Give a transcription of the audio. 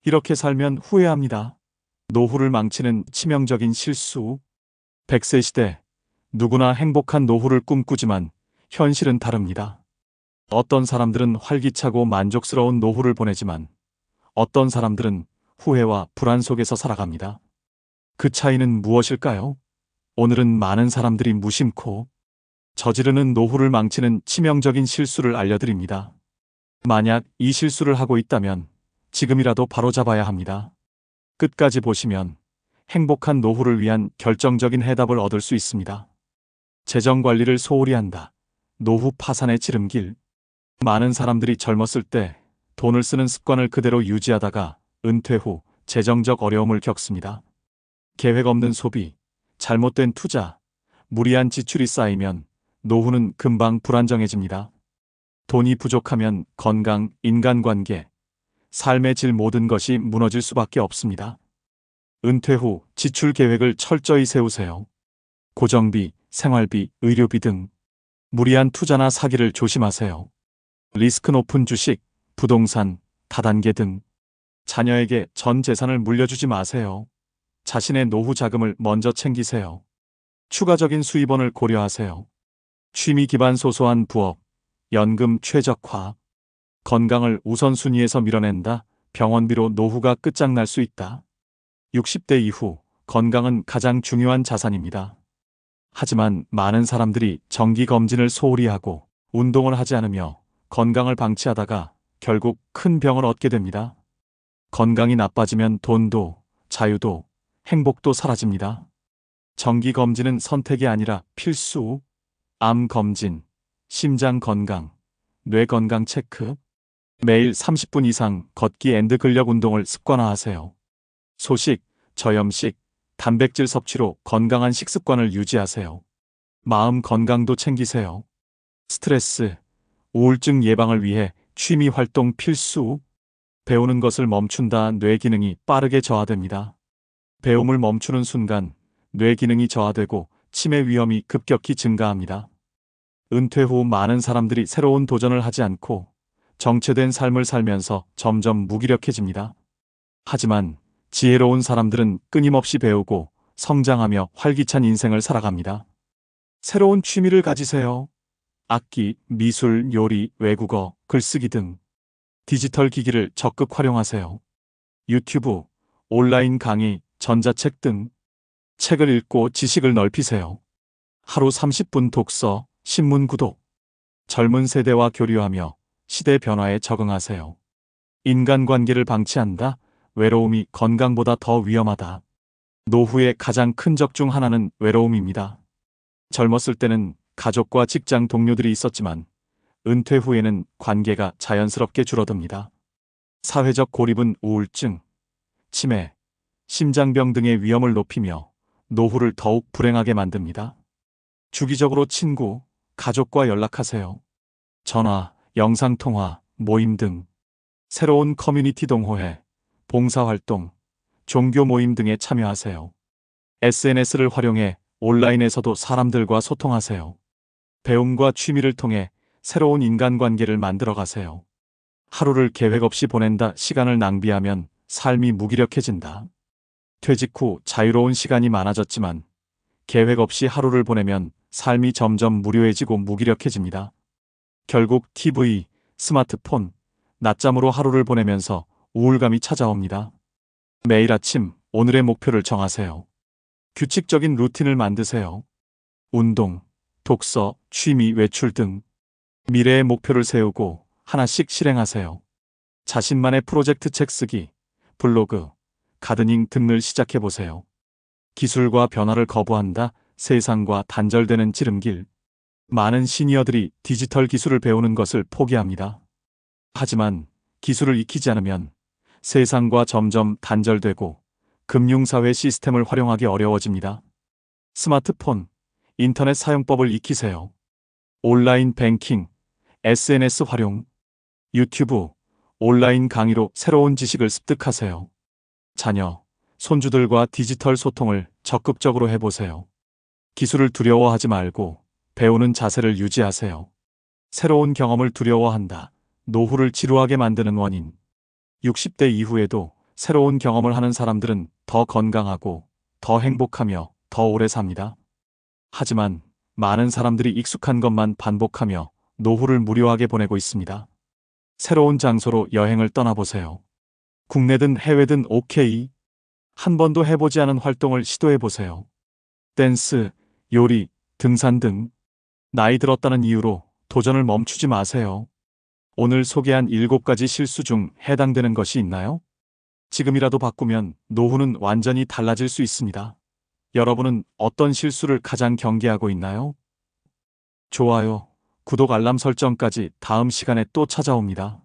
이렇게 살면 후회합니다. 노후를 망치는 치명적인 실수. 100세 시대, 누구나 행복한 노후를 꿈꾸지만 현실은 다릅니다. 어떤 사람들은 활기차고 만족스러운 노후를 보내지만 어떤 사람들은 후회와 불안 속에서 살아갑니다. 그 차이는 무엇일까요? 오늘은 많은 사람들이 무심코 저지르는 노후를 망치는 치명적인 실수를 알려드립니다. 만약 이 실수를 하고 있다면 지금이라도 바로잡아야 합니다. 끝까지 보시면 행복한 노후를 위한 결정적인 해답을 얻을 수 있습니다. 재정 관리를 소홀히 한다. 노후 파산의 지름길. 많은 사람들이 젊었을 때 돈을 쓰는 습관을 그대로 유지하다가 은퇴 후 재정적 어려움을 겪습니다. 계획 없는 소비, 잘못된 투자, 무리한 지출이 쌓이면 노후는 금방 불안정해집니다. 돈이 부족하면 건강, 인간관계, 삶의 질 모든 것이 무너질 수밖에 없습니다. 은퇴 후 지출 계획을 철저히 세우세요. 고정비, 생활비, 의료비 등 무리한 투자나 사기를 조심하세요. 리스크 높은 주식, 부동산, 다단계 등 자녀에게 전 재산을 물려주지 마세요. 자신의 노후 자금을 먼저 챙기세요. 추가적인 수입원을 고려하세요. 취미 기반 소소한 부업, 연금 최적화. 건강을 우선순위에서 밀어낸다. 병원비로 노후가 끝장날 수 있다. 60대 이후 건강은 가장 중요한 자산입니다. 하지만 많은 사람들이 정기검진을 소홀히 하고 운동을 하지 않으며 건강을 방치하다가 결국 큰 병을 얻게 됩니다. 건강이 나빠지면 돈도, 자유도, 행복도 사라집니다. 정기검진은 선택이 아니라 필수. 암 검진, 심장 건강, 뇌 건강 체크. 매일 30분 이상 걷기 앤드 근력 운동을 습관화하세요. 소식, 저염식, 단백질 섭취로 건강한 식습관을 유지하세요. 마음 건강도 챙기세요. 스트레스, 우울증 예방을 위해 취미 활동 필수. 배우는 것을 멈춘다. 뇌 기능이 빠르게 저하됩니다. 배움을 멈추는 순간 뇌 기능이 저하되고 치매 위험이 급격히 증가합니다. 은퇴 후 많은 사람들이 새로운 도전을 하지 않고 정체된 삶을 살면서 점점 무기력해집니다. 하지만 지혜로운 사람들은 끊임없이 배우고 성장하며 활기찬 인생을 살아갑니다. 새로운 취미를 가지세요. 악기, 미술, 요리, 외국어, 글쓰기 등 디지털 기기를 적극 활용하세요. 유튜브, 온라인 강의, 전자책 등 책을 읽고 지식을 넓히세요. 하루 30분 독서, 신문 구독. 젊은 세대와 교류하며 시대 변화에 적응하세요. 인간관계를 방치한다. 외로움이 건강보다 더 위험하다. 노후의 가장 큰 적 중 하나는 외로움입니다. 젊었을 때는 가족과 직장 동료들이 있었지만 은퇴 후에는 관계가 자연스럽게 줄어듭니다. 사회적 고립은 우울증, 치매, 심장병 등의 위험을 높이며 노후를 더욱 불행하게 만듭니다. 주기적으로 친구, 가족과 연락하세요. 전화, 영상통화, 모임 등 새로운 커뮤니티 동호회, 봉사활동, 종교 모임 등에 참여하세요. SNS를 활용해 온라인에서도 사람들과 소통하세요. 배움과 취미를 통해 새로운 인간관계를 만들어 가세요. 하루를 계획 없이 보낸다. 시간을 낭비하면 삶이 무기력해진다. 퇴직 후 자유로운 시간이 많아졌지만 계획 없이 하루를 보내면 삶이 점점 무료해지고 무기력해집니다. 결국 TV, 스마트폰, 낮잠으로 하루를 보내면서 우울감이 찾아옵니다. 매일 아침 오늘의 목표를 정하세요. 규칙적인 루틴을 만드세요. 운동, 독서, 취미, 외출 등 미래의 목표를 세우고 하나씩 실행하세요. 자신만의 프로젝트 책 쓰기, 블로그, 가드닝 등을 시작해보세요. 기술과 변화를 거부한다. 세상과 단절되는 지름길. 많은 시니어들이 디지털 기술을 배우는 것을 포기합니다. 하지만 기술을 익히지 않으면 세상과 점점 단절되고 금융사회 시스템을 활용하기 어려워집니다. 스마트폰, 인터넷 사용법을 익히세요. 온라인 뱅킹, SNS 활용, 유튜브, 온라인 강의로 새로운 지식을 습득하세요. 자녀, 손주들과 디지털 소통을 적극적으로 해보세요. 기술을 두려워하지 말고 배우는 자세를 유지하세요. 새로운 경험을 두려워한다. 노후를 지루하게 만드는 원인. 60대 이후에도 새로운 경험을 하는 사람들은 더 건강하고 더 행복하며 더 오래 삽니다. 하지만 많은 사람들이 익숙한 것만 반복하며 노후를 무료하게 보내고 있습니다. 새로운 장소로 여행을 떠나보세요. 국내든 해외든 오케이. 한 번도 해보지 않은 활동을 시도해보세요. 댄스, 요리, 등산 등 나이 들었다는 이유로 도전을 멈추지 마세요. 오늘 소개한 7가지 실수 중 해당되는 것이 있나요? 지금이라도 바꾸면 노후는 완전히 달라질 수 있습니다. 여러분은 어떤 실수를 가장 경계하고 있나요? 좋아요, 구독 알람 설정까지 다음 시간에 또 찾아옵니다.